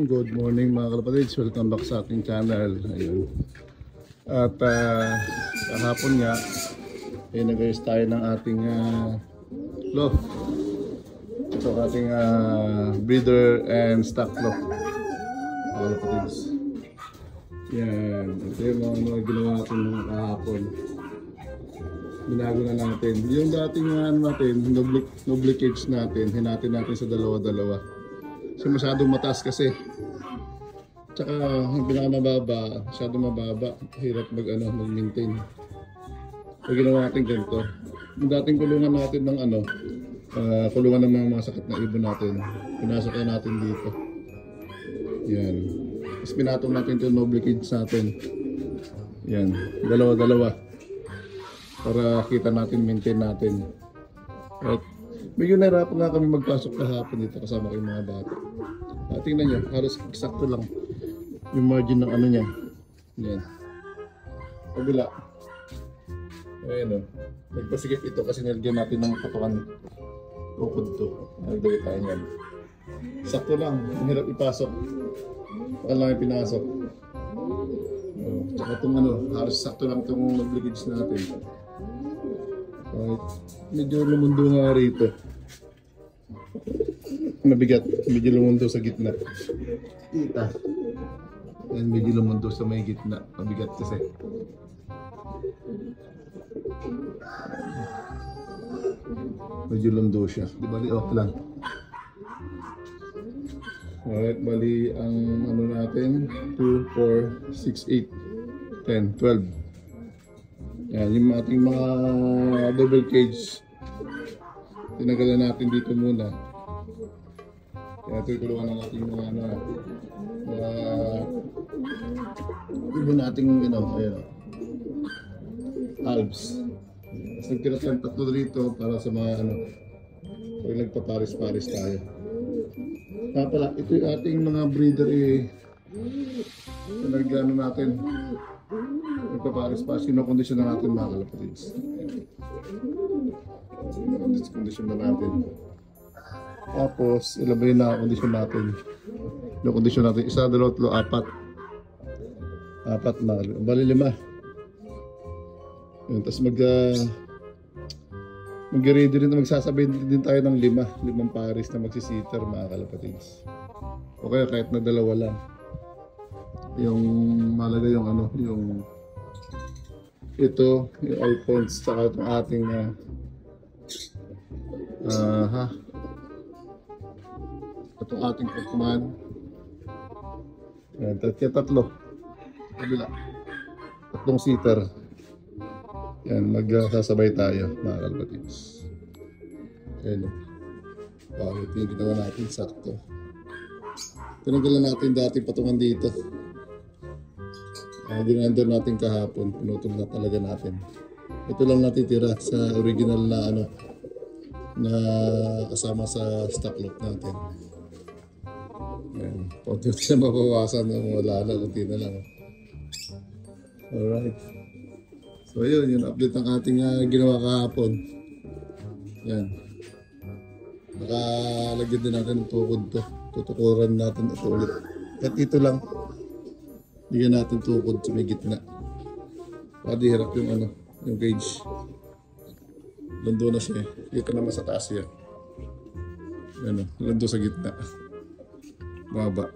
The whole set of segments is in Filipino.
Good morning mga kalapatids, welcome back sa ating channel. Ayun. At kahapon nga nag-ayos tayo ng ating loft. Ito ating breeder and stock loft mga kalapatids. Yan, ito yung mga ginawa natin mga kahapon. Binago na natin yung dating natin, nobly cage natin, hinatin natin sa dalawa-dalawa. So masyadong mataas kasi. Tsaka yung pinakamababa, masyadong mababa. Hirap mag-maintain. So ginawa natin ganito. Yung dating kulungan natin ng kulungan ng mga sakit na ibon natin. Pinasok na natin dito. Yan. Tapos pinatong natin yung noble cage natin. Yan. Dalawa-dalawa. Para kita natin, maintain natin. At medyo nahirapan nga kami magpasok kahapon dito kasama kayong mga bata. Tingnan nyo, halos eksakto lang yung margin ng niya. Yan. Pabila. Ayan o. Nagpasigip ito kasi nilagyan natin ng patukan tukod to. Nagdagay tayo yan. Sakto lang. Mahirap ipasok. Pakal lang yung pinasok. Tsaka itong halos sakto lang itong nag-leakage natin. Right. Medyo lumundo nga rito. Mabigat. Medyo lumundo sa gitna. Kita. Yan, medyo lumundo sa may gitna. Mabigat kasi. Medyo lumundo siya. Di bali off lang. Alright, bali ang natin 2, 4, 6, 8, 10, 12. Yan, yung ating mga double cage tinagalan natin dito muna. Kaya ito ikulungan ng ating mga ibon nating alps. Tapos nagtira tayong tatlo dito para sa mga pag nagpaparis-paris tayo. Kaya pala, ito yung ating mga breeder nagano natin. Nagpaparis-paris, kinokondisyon na natin mga kalapatids. Kondisyon na natin. Tapos, ilan ba yung nakakondisyon natin? Nakakondisyon natin, isa, dalawa, tatlo, apat. Apat mga kalapatids. Bali 5. Yun, tapos mag-ready rin na magsasabay din tayo ng 5 pares na magsisiter mga kalapatids. O kaya kahit na 2 lang. Yung malaga yung ito, yung iPhones, saka itong ating itong ating Pokemon. Yan, tatlo. Kabila. 3 seater. Yan, magsasabay tayo mga kalapatids. Ayan o. Bakit yung ginawa natin sakto. Tinanggalan natin dati patungan dito. Ginandor natin kahapon, pinutol na talaga natin. Ito lang natitira sa original na kasama sa stock loft natin. Ayan, konti na mabawasan, wala na, konti na lang. Alright. So yun, yung update ng ating ginawa kahapon. Yan. Nakalagyan din natin ng tukod to. Tutukuran natin ito ulit. At ito lang. Bigyan natin tukod sa may gitna. Pwede hirap yung yung cage. Lando na siya. Dito naman sa taas yan. Lando sa gitna. Baba.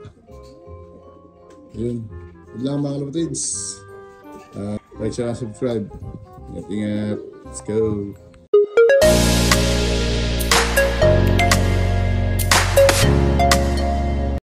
Yun. Yun lang mga kalapatids. Like, share, subscribe. Ingat-ingat. Let's go.